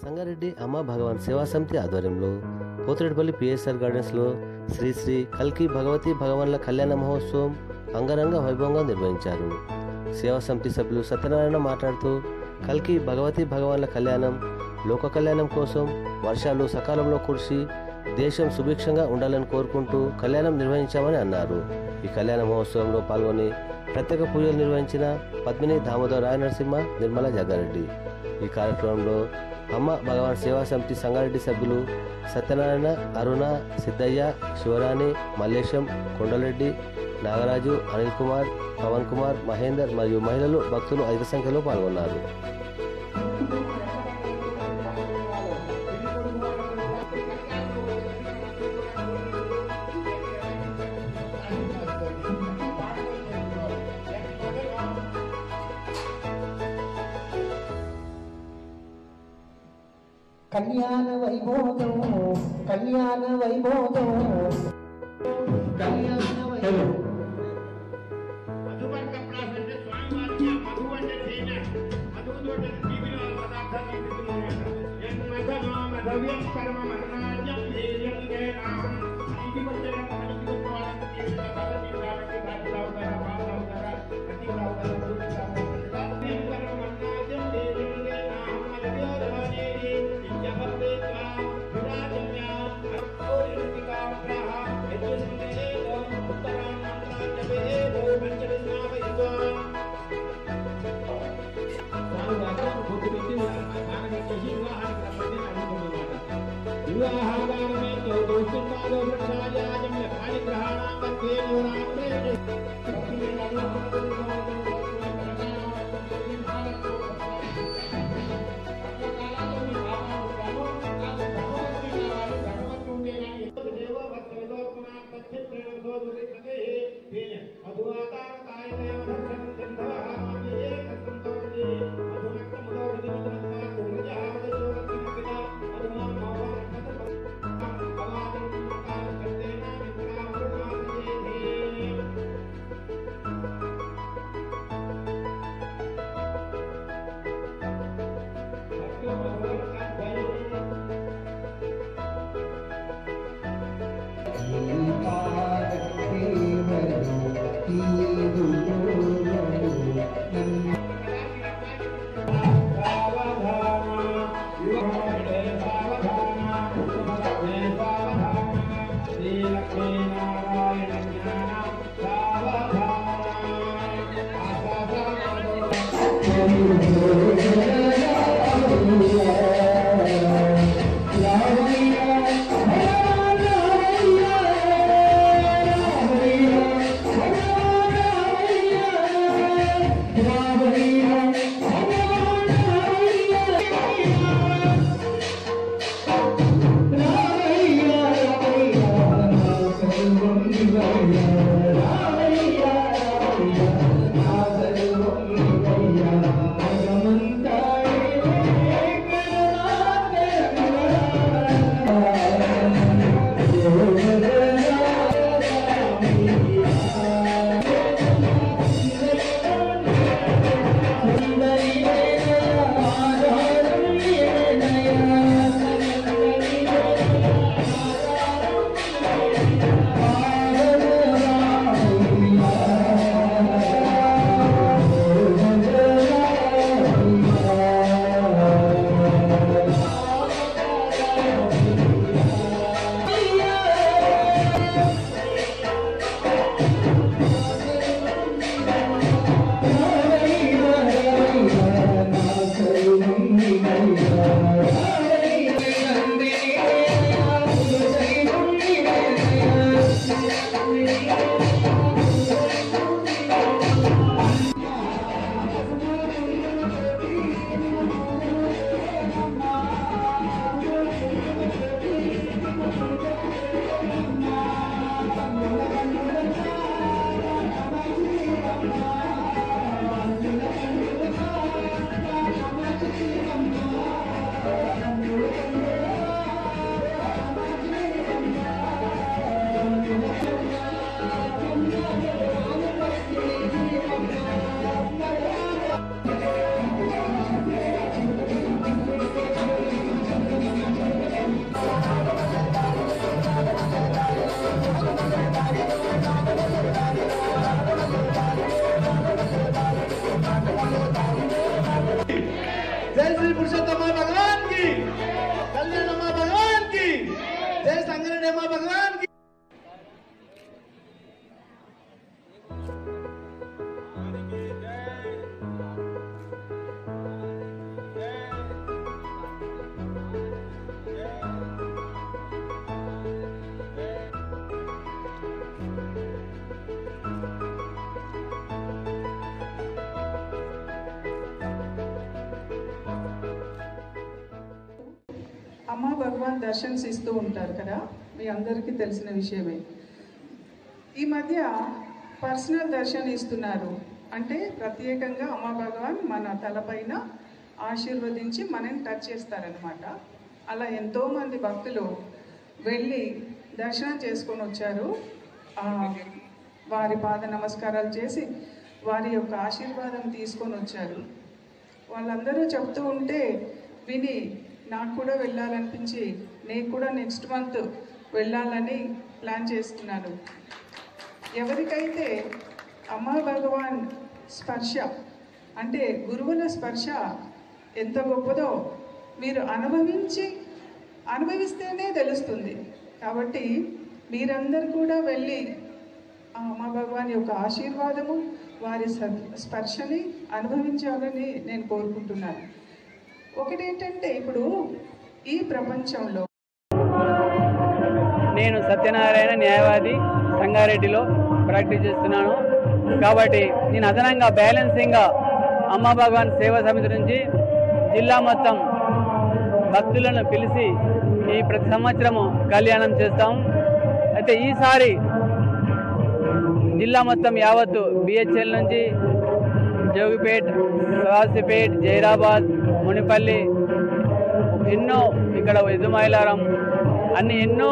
సంగారెడ్డి అమ్మ భగవాన్ సేవా సమితి ఆధ్వర్యంలో పోతిరెడ్డిపల్లి పిఎస్ఆర్ గార్డెన్స్లో శ్రీ శ్రీ కల్కి భగవతి భగవాన్ల కళ్యాణ మహోత్సవం అంగరంగ వైభవంగా నిర్వహించారు. సేవా సమితి సభ్యులు సత్యనారాయణ మాట్లాడుతూ, కల్కి భగవతి భగవాన్ల కళ్యాణం లోక కళ్యాణం కోసం వర్షాలు సకాలంలో కురిసి దేశం సుభిక్షంగా ఉండాలని కోరుకుంటూ కళ్యాణం నిర్వహించామని అన్నారు. ఈ కళ్యాణ మహోత్సవంలో పాల్గొని ప్రత్యేక పూజలు నిర్వహించిన పద్మిని, దామోదర్, రాయ నరసింహ, నిర్మల జగ్గారెడ్డి. ఈ కార్యక్రమంలో అమ్మ భగవాన్ సేవా సమితి సంగారెడ్డి సభ్యులు సత్యనారాయణ, అరుణ, సిద్ధయ్య, శివరాణి, మల్లేశం, కొండలరెడ్డి, నాగరాజు, అనిల్ కుమార్, పవన్ కుమార్, మహేందర్ మరియు మహిళలు, భక్తులు అధిక సంఖ్యలో పాల్గొన్నారు. కళ్యాణ వైభోగం కళ్యాణ వైభోగం కళ్యాణ వైభోగం మధువర్గ ప్రాసంటే స్వామివారికి మధు అంటే తేనె, మధువుతో జీవిలో పదార్థాలు తీసుకున్నాడు. మధవ్యం కర్మ మరణాజ్యం ధైర్యం దేనాం ఇంటికి వచ్చిన పనికి కొత్త వాళ్ళకి జీవిత పద్ధతి కాబట్టి బాధ్యత అవుతారా, బాధ అవుతారా, ప్రతి అవుతారా, మరణాజ్యం ధైర్యం దేనాం మధవ్యోధనేది విద్యభక్తేత్వా విరాజమ్య అర్కోరితికాగ్రహ యజ్ఞేదో ఉత్తరాణాంతరాజ్యవేదో పంచవిస్నావయుతో వివాహాగారమే దోషింపాదో వృక్షాయాజం యథానిగ్రహాణాం వర్గే నూరాంతే संगीता माँ भगवान की, कल्याण माँ भगवान की, जय संगीता माँ भगवान की। అమ్మ భగవాన్ దర్శన్స్ ఇస్తూ ఉంటారు కదా, మీ అందరికీ తెలిసిన విషయమే. ఈ మధ్య పర్సనల్ దర్శనం ఇస్తున్నారు. అంటే ప్రత్యేకంగా అమ్మ భగవాన్ మన తలపైన ఆశీర్వదించి మనని టచ్ చేస్తారనమాట. అలా ఎంతోమంది భక్తులు వెళ్ళి దర్శనం చేసుకొని వచ్చారు. వారి పాద నమస్కారాలు చేసి వారి యొక్క ఆశీర్వాదం తీసుకొని వచ్చారు. వాళ్ళందరూ చెప్తూ ఉంటే విని నాకు కూడా వెళ్ళాలనిపించి నేను కూడా నెక్స్ట్ మంత్ వెళ్ళాలని ప్లాన్ చేస్తున్నాను. ఎవరికైతే అమ్మ భగవాన్ స్పర్శ అంటే గురువుల స్పర్శ ఎంత గొప్పదో మీరు అనుభవిస్తేనే తెలుస్తుంది. కాబట్టి మీరందరూ కూడా వెళ్ళి అమ్మ భగవాన్ యొక్క ఆశీర్వాదము వారి స్పర్శని అనుభవించాలని నేను కోరుకుంటున్నాను. ఒకటేంటంటే ఇప్పుడు ఈ ప్రపంచంలో నేను సత్యనారాయణ న్యాయవాది సంగారెడ్డిలో ప్రాక్టీస్ చేస్తున్నాను. కాబట్టి నేను అదనంగా బ్యాలెన్సింగ్గా అమ్మ భగవాన్ సేవా సమితి నుంచి జిల్లా మొత్తం భక్తులను పిలిచి ఈ ప్రతి సంవత్సరము కళ్యాణం చేస్తాం. అయితే ఈసారి జిల్లా మొత్తం యావత్తు బిహెచ్ఎల్ నుంచి జోగిపేట్, సవాసిపేట్, జైరాబాద్, మునిపల్లి, ఎన్నో ఇక్కడ ఎదుమైలారం అన్ని ఎన్నో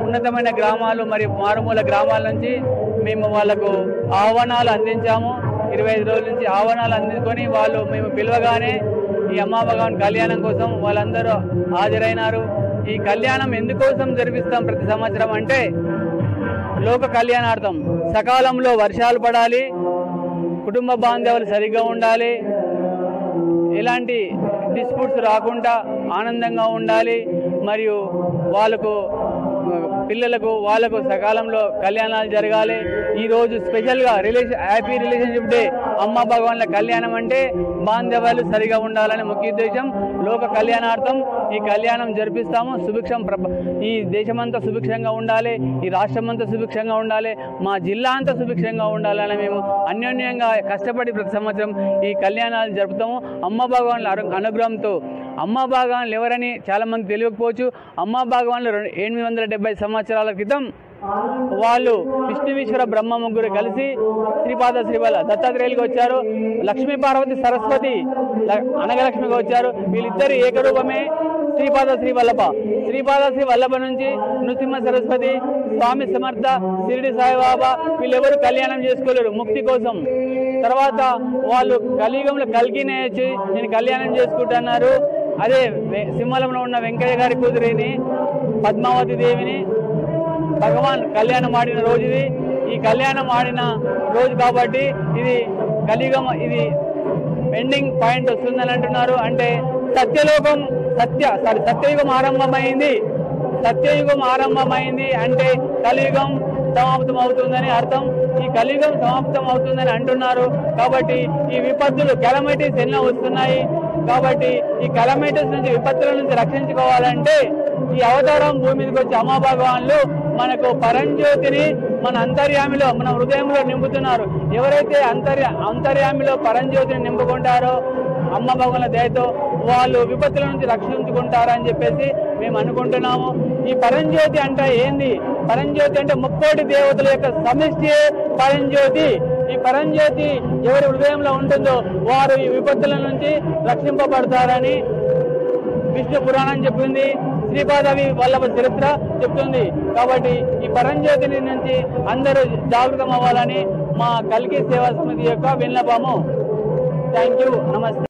ఉన్నతమైన గ్రామాలు మరియు మారుమూల గ్రామాల నుంచి మేము వాళ్లకు ఆహ్వానాలు అందించాము. 25 రోజుల నుంచి ఆహ్వానాలు అందుకొని వాళ్ళు మేము పిలవగానే ఈ అమ్మ భగవాన్ కళ్యాణం కోసం వాళ్ళందరూ హాజరైనారు. ఈ కళ్యాణం ఎందుకోసం జరిపిస్తాం ప్రతి సంవత్సరం అంటే లోక కళ్యాణార్థం. సకాలంలో వర్షాలు పడాలి, కుటుంబ బాంధవులు సరిగ్గా ఉండాలి, ఎలాంటి డిస్ప్యూట్స్ రాకుండా ఆనందంగా ఉండాలి, మరియు వాళ్ళకు సకాలంలో కళ్యాణాలు జరగాలి. ఈరోజు స్పెషల్గా హ్యాపీ రిలేషన్షిప్ డే. అమ్మ భగవాన్ల కళ్యాణం అంటే బాంధవ్యాలు సరిగా ఉండాలని ముఖ్య ఉద్దేశం. లోక కళ్యాణార్థం ఈ కళ్యాణం జరిపిస్తాము. సుభిక్షం ఈ దేశమంతా సుభిక్షంగా ఉండాలి, ఈ రాష్ట్రం అంతా సుభిక్షంగా ఉండాలి, మా జిల్లా అంతా సుభిక్షంగా ఉండాలని మేము అన్యోన్యంగా కష్టపడి ప్రతి సంవత్సరం ఈ కళ్యాణాలు జరుపుతాము. అమ్మ భగవాన్ల అనుగ్రహంతో. అమ్మ భగవాన్లు ఎవరని చాలామంది తెలియకపోవచ్చు. అమ్మ భగవాన్లు 870 సంవత్సరాల క్రితం వాళ్ళు విష్ణువీశ్వర బ్రహ్మ ముగ్గురు కలిసి శ్రీపాద శ్రీవల్ల దత్తాత్రేయులుగా వచ్చారు. లక్ష్మీ పార్వతి సరస్వతి అనగలక్ష్మిగా వచ్చారు. వీళ్ళిద్దరు ఏకరూపమే శ్రీపాద శ్రీవల్లభ. శ్రీపాద శ్రీవల్లభ నుంచి నృసింహ సరస్వతి, స్వామి సమర్థ, షిరిడి సాయిబాబా వీళ్ళెవరు కళ్యాణం చేసుకోలేరు ముక్తి కోసం. తర్వాత వాళ్ళు కలియుగంలో కల్కినే వచ్చి నేను కళ్యాణం చేసుకుంటున్నారు. అదే సింహలంలో ఉన్న వెంకయ్య గారి కూతురిని పద్మావతి దేవిని భగవాన్ కళ్యాణం ఆడిన రోజు ఇది. ఈ కళ్యాణం ఆడిన రోజు కాబట్టి ఇది కలియుగం, ఇది ఎండింగ్ పాయింట్ వస్తుందని అంటున్నారు. అంటే సత్యయుగం ఆరంభమైంది. సత్యయుగం ఆరంభమైంది అంటే కలియుగం సమాప్తం అవుతుందని అర్థం. ఈ కలియుగం సమాప్తం అవుతుందని అంటున్నారు. కాబట్టి ఈ విపత్తులు కెలమిటీస్ ఎన్నో వస్తున్నాయి. కాబట్టి ఈ కెలమిటీస్ నుంచి విపత్తుల నుంచి రక్షించుకోవాలంటే ఈ అవతారం భూమి మీదకి వచ్చి అమ్మ భగవాన్లు మనకు పరంజ్యోతిని మన అంతర్యామిలో మన హృదయంలో నింపుతున్నారు. ఎవరైతే అంతర్యామిలో పరంజ్యోతిని నింపుకుంటారో అమ్మ భగవాన్ల దయతో వాళ్ళు విపత్తుల నుంచి రక్షించుకుంటారని చెప్పేసి మేము అనుకుంటున్నాము. ఈ పరంజ్యోతి అంటే ఏంది? పరంజ్యోతి అంటే 30 దేవతల యొక్క సమిష్టి పరంజ్యోతి. ఈ పరంజ్యోతి ఎవరి హృదయంలో ఉంటుందో వారు ఈ విపత్తుల నుంచి రక్షింపబడతారని విష్ణు పురాణం చెప్పింది, శ్రీపాదవి వల్లభ చరిత్ర చెప్తుంది. కాబట్టి ఈ పరంజ్యోతిని నుంచి అందరూ జాగృతం అవ్వాలని మా కల్కి సేవా సమితి యొక్క విన్నపము. Thank you. నమస్తే.